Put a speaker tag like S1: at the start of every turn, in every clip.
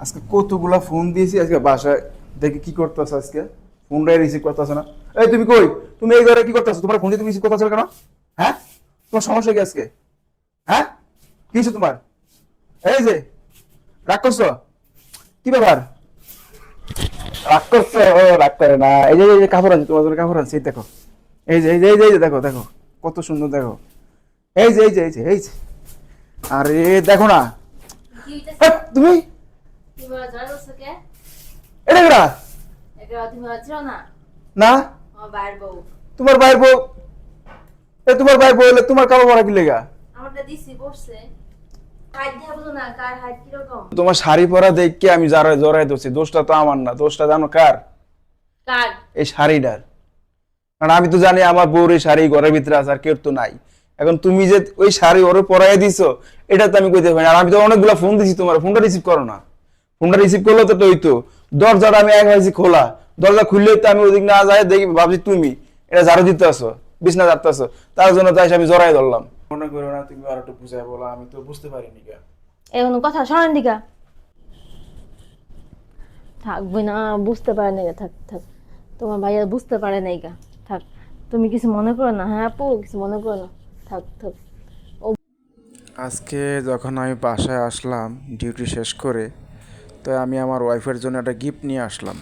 S1: আজকে কতগুলা ফোন দিয়েছি আজকে বাসায় দেখি কি করতেছ আজকে ফোনটাই রিসিভ করতেছ না। এই তুমি কই? তুমি এই ঘরে কি করতেছো? তোমার ফোন দিয়ে তুমি রিসিভ করতেছ কেন? হ্যাঁ, তোমার সমস্যা কি আজকে? হ্যাঁ, কি হয়েছে তোমার? এই যে রাগ করছো, কি ব্যাপার? রাগ করছো? ও রাগ করে না। এই যে কাপড় আছে তোমার জন্য, কাপড় আছে, এই দেখো। এই যে দেখো দেখো, কত সুন্দর দেখো। এই যে আরে দেখো না।
S2: কি হইতাছে?
S1: হ্যাঁ, তুমি
S2: তুমি ওরা জ্বর করছো কে?
S1: এটা কেডা?
S2: এগুলো তুমি ওরা ছিল না?
S1: না,
S2: আমার বাইর বউ।
S1: তোমার ভাইয়ের বউ। তোমার ভাই বললে তোমার কাপড় পরা কি লেগা?
S2: আমারটা দিছি পড়ছে। হাইট দিয়ে বলো না কার হাইট কিরকম?
S1: তোমার শাড়ি পরা দেখে আমি যারা জড়াই ধরছি, দোষটা তো আমার না, দোষটা জানো কার?
S2: কার?
S1: এই শাড়িটার। কারণ আমি তো জানি আমার বউর এই শাড়ি ঘরের ভিতরে আছে, আর কেউ তো নাই। এখন তুমি যে ওই শাড়ি ওরে পরাই দিছো, এটা তো আমি কইতে পারি না। আর আমি তো অনেকগুলো ফোন দিছি, তোমার ফোনটা রিসিভ করো না। ফোনটা রিসিভ করলে তো হইতো। দরজাটা আমি এক হয়েছি খোলা, দরজা খুললেই তো আমি ওদিক না যাই দেখি, ভাবছি তুমি এটা ঝাড়ু দিতে আসো, বিছনা ঝাড়তে আসো, তার জন্য তাই আমি জড়াই ধরলাম। মনে করো না, তুমি আর একটু বুঝাই বলো, আমি তো বুঝতে পারিনি কে।
S2: এমন কথা শোনেন দিকা থাকবে না, বুঝতে পারে নাই। থাক থাক, তোমার ভাইয়া বুঝতে পারে নাই গা। থাক, তুমি কিছু মনে করো না। হ্যাঁ আপু, কিছু মনে করো না। থাক থাক।
S1: আজকে যখন আমি বাসায় আসলাম ডিউটি শেষ করে, তো আমি আমার ওয়াইফের জন্য একটা গিফট নিয়ে আসলাম।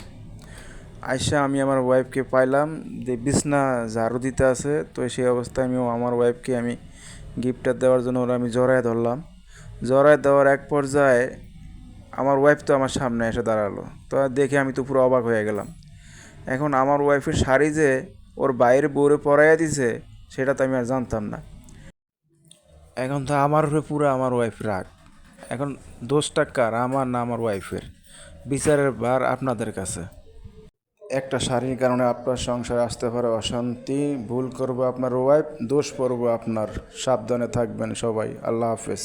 S1: আইসা আমি আমার ওয়াইফকে পাইলাম যে বিছনা ঝাড়ু দিতে আছে, তো সেই অবস্থায় আমি আমার ওয়াইফকে আমি গিফটটা দেওয়ার জন্য ওরা আমি জড়ায় ধরলাম। জড়ায় দেওয়ার এক পর্যায়ে আমার ওয়াইফ তো আমার সামনে এসে দাঁড়ালো, তো দেখে আমি তো পুরো অবাক হয়ে গেলাম। এখন আমার ওয়াইফের শাড়ি যে ওর বাইরে বউরে পরাইয়া দিছে, সেটা তো আমি আর জানতাম না। এখন তো আমার উপরে পুরো আমার ওয়াইফ রাগ। এখন দোষটা কার, আমার না আমার ওয়াইফের? বিচারের ভার আপনাদের কাছে। একটা শাড়ির কারণে আপনার সংসারে আসতে পারে অশান্তি, ভুল করবো আপনার ওয়াইফ, দোষ পড়বো আপনার। সাবধানে থাকবেন সবাই। আল্লাহ হাফেজ।